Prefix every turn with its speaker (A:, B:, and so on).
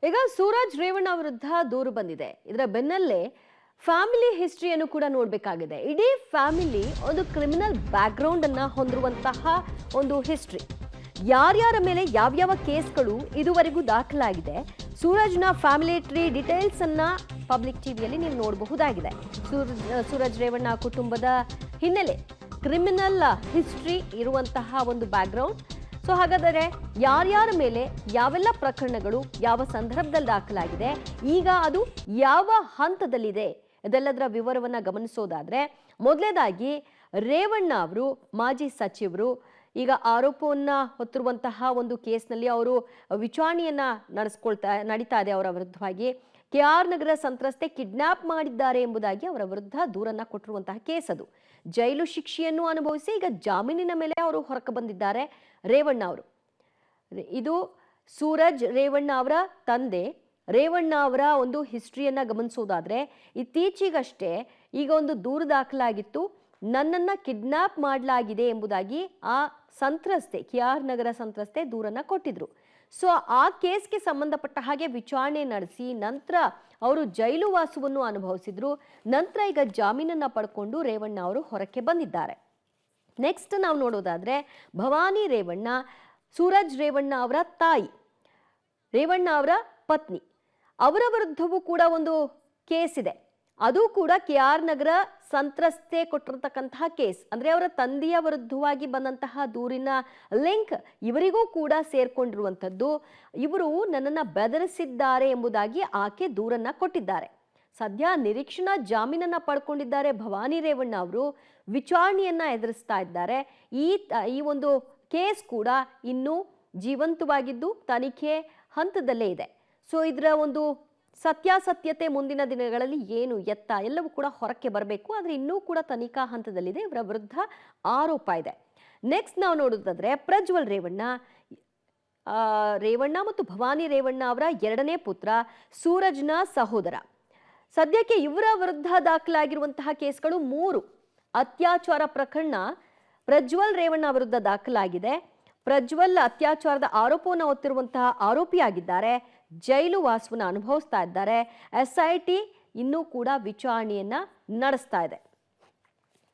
A: ಈಗ ಸೂರಜ್ ರೇವಣ್ಣ ವಿರುದ್ಧ ದೂರು ಬಂದಿದೆ. ಇದರ ಬೆನ್ನಲ್ಲೇ ಫ್ಯಾಮಿಲಿ ಹಿಸ್ಟ್ರಿಯನ್ನು ಕೂಡ ನೋಡಬೇಕಾಗಿದೆ. ಇಡೀ ಫ್ಯಾಮಿಲಿ ಒಂದು ಕ್ರಿಮಿನಲ್ ಬ್ಯಾಕ್ಗ್ರೌಂಡ್ ಅನ್ನ ಹೊಂದಿರುವಂತಹ ಒಂದು ಹಿಸ್ಟ್ರಿ. ಯಾರ್ಯಾರ ಮೇಲೆ ಯಾವ್ಯಾವ ಕೇಸ್ಗಳು ಇದುವರೆಗೂ ದಾಖಲಾಗಿದೆ, ಸೂರಜ್ನ ಫ್ಯಾಮಿಲಿ ಟ್ರೀ ಡೀಟೇಲ್ಸ್ ಅನ್ನ ಪಬ್ಲಿಕ್ ಟಿವಿಯಲ್ಲಿ ನೀವು ನೋಡಬಹುದಾಗಿದೆ. ಸೂರಜ್ ರೇವಣ್ಣ ಕುಟುಂಬದ ಹಿನ್ನೆಲೆ, ಕ್ರಿಮಿನಲ್ ಹಿಸ್ಟ್ರಿ ಇರುವಂತಹ ಒಂದು ಬ್ಯಾಕ್ಗ್ರೌಂಡ್. ಸೊ ಹಾಗಾದರೆ ಯಾರ್ಯಾರ ಮೇಲೆ ಯಾವೆಲ್ಲ ಪ್ರಕರಣಗಳು ಯಾವ ಸಂದರ್ಭದಲ್ಲಿ ದಾಖಲಾಗಿದೆ, ಈಗ ಅದು ಯಾವ ಹಂತದಲ್ಲಿದೆ, ಇದೆಲ್ಲದರ ವಿವರವನ್ನ ಗಮನಿಸೋದಾದ್ರೆ, ಮೊದಲನೇದಾಗಿ ರೇವಣ್ಣ ಅವರು ಮಾಜಿ ಸಚಿವರು. ಈಗ ಆರೋಪವನ್ನ ಹೊತ್ತಿರುವಂತಹ ಒಂದು ಕೇಸ್ನಲ್ಲಿ ಅವರು ವಿಚಾರಣೆಯನ್ನ ನಡೀತಾ ಇದೆ ಅವರ ವಿರುದ್ಧವಾಗಿ. KR ನಗರ ಸಂತ್ರಸ್ತೆ ಕಿಡ್ನಾಪ್ ಮಾಡಿದ್ದಾರೆ ಎಂಬುದಾಗಿ ಅವರ ವಿರುದ್ಧ ದೂರನ್ನ ಕೊಟ್ಟಿರುವಂತಹ ಕೇಸ್ ಅದು. ಜೈಲು ಶಿಕ್ಷೆಯನ್ನು ಅನುಭವಿಸಿ ಈಗ ಜಾಮೀನಿನ ಮೇಲೆ ಅವರು ಹೊರಕ್ಕೆ ಬಂದಿದ್ದಾರೆ ರೇವಣ್ಣ ಅವರು. ಇದು ಸೂರಜ್ ರೇವಣ್ಣ ಅವರ ತಂದೆ. ರೇವಣ್ಣ ಅವರ ಒಂದು ಹಿಸ್ಟ್ರಿಯನ್ನ ಗಮನಿಸೋದಾದ್ರೆ, ಇತ್ತೀಚೆಗಷ್ಟೇ ಈಗ ಒಂದು ದೂರು ದಾಖಲಾಗಿತ್ತು, ನನ್ನನ್ನ ಕಿಡ್ನಾಪ್ ಮಾಡಲಾಗಿದೆ ಎಂಬುದಾಗಿ ಆ ಸಂತ್ರಸ್ತೆ, KR ನಗರ ಸಂತ್ರಸ್ತೆ ದೂರನ್ನ ಕೊಟ್ಟಿದ್ರು. ಸೊ ಆ ಕೇಸ್ಗೆ ಸಂಬಂಧಪಟ್ಟ ಹಾಗೆ ವಿಚಾರಣೆ ನಡೆಸಿ ನಂತರ ಅವರು ಜೈಲು ವಾಸವನ್ನು ಅನುಭವಿಸಿದ್ರು. ನಂತರ ಈಗ ಜಾಮೀನನ್ನ ಪಡ್ಕೊಂಡು ರೇವಣ್ಣ ಅವರು ಹೊರಕ್ಕೆ ಬಂದಿದ್ದಾರೆ. ನೆಕ್ಸ್ಟ್ ನಾವು ನೋಡೋದಾದ್ರೆ, ಭವಾನಿ ರೇವಣ್ಣ, ಸೂರಜ್ ರೇವಣ್ಣ ಅವರ ತಾಯಿ, ರೇವಣ್ಣ ಅವರ ಪತ್ನಿ, ಅವರ ವಿರುದ್ಧವೂ ಕೂಡ ಒಂದು ಕೇಸ್ ಇದೆ. ಅದು ಕೂಡ KR ನಗರ ಸಂತ್ರಸ್ತೆ ಕೊಟ್ಟಿರತಕ್ಕಂತಹ ಕೇಸ್. ಅಂದ್ರೆ ಅವರ ತಂದೆಯ ವಿರುದ್ಧವಾಗಿ ಬಂದಂತಹ ದೂರಿನ ಲಿಂಕ್ ಇವರಿಗೂ ಕೂಡ ಸೇರ್ಕೊಂಡಿರುವಂಥದ್ದು. ಇವರು ನನ್ನನ್ನ ಬೆದರಿಸಿದ್ದಾರೆ ಎಂಬುದಾಗಿ ಆಕೆ ದೂರನ್ನ ಕೊಟ್ಟಿದ್ದಾರೆ. ಸದ್ಯ ನಿರೀಕ್ಷಣಾ ಜಾಮೀನನ್ನ ಪಡ್ಕೊಂಡಿದ್ದಾರೆ ಭವಾನಿ ರೇವಣ್ಣ ಅವರು. ವಿಚಾರಣೆಯನ್ನ ಎದುರಿಸ್ತಾ ಇದ್ದಾರೆ. ಈ ಒಂದು ಕೇಸ್ ಕೂಡ ಇನ್ನೂ ಜೀವಂತವಾಗಿದ್ದು ತನಿಖೆ ಹಂತದಲ್ಲೇ ಇದೆ. ಸೊ ಇದರ ಒಂದು ಸತ್ಯಾಸತ್ಯತೆ ಮುಂದಿನ ದಿನಗಳಲ್ಲಿ ಏನು ಎತ್ತ ಎಲ್ಲವೂ ಕೂಡ ಹೊರಕ್ಕೆ ಬರಬೇಕು. ಆದರೆ ಇನ್ನೂ ಕೂಡ ತನಿಖಾ ಹಂತದಲ್ಲಿದೆ. ಇವರ ವಿರುದ್ಧ ಆರೋಪ ಇದೆ. ನೆಕ್ಸ್ಟ್ ನಾವು ನೋಡೋದಾದ್ರೆ, ಪ್ರಜ್ವಲ್ ರೇವಣ್ಣ, ರೇವಣ್ಣ ಮತ್ತು ಭವಾನಿ ರೇವಣ್ಣ ಅವರ ಎರಡನೇ ಪುತ್ರ, ಸೂರಜ್ನ ಸಹೋದರ. ಸದ್ಯಕ್ಕೆ ಇವರ ವಿರುದ್ಧ ದಾಖಲಾಗಿರುವಂತಹ ಕೇಸ್ಗಳು 3 ಅತ್ಯಾಚಾರ ಪ್ರಕರಣ ಪ್ರಜ್ವಲ್ ರೇವಣ್ಣ ವಿರುದ್ಧ ದಾಖಲಾಗಿದೆ. ಪ್ರಜ್ವಲ್ ಅತ್ಯಾಚಾರದ ಆರೋಪವನ್ನು ಹೊತ್ತಿರುವಂತಹ ಆರೋಪಿಯಾಗಿದ್ದಾರೆ. ಜೈಲು ವಾಸವನ್ನು ಅನುಭವಿಸ್ತಾ ಇದ್ದಾರೆ. SIT ಇನ್ನೂ ಕೂಡ ವಿಚಾರಣೆಯನ್ನ ನಡೆಸ್ತಾ ಇದೆ.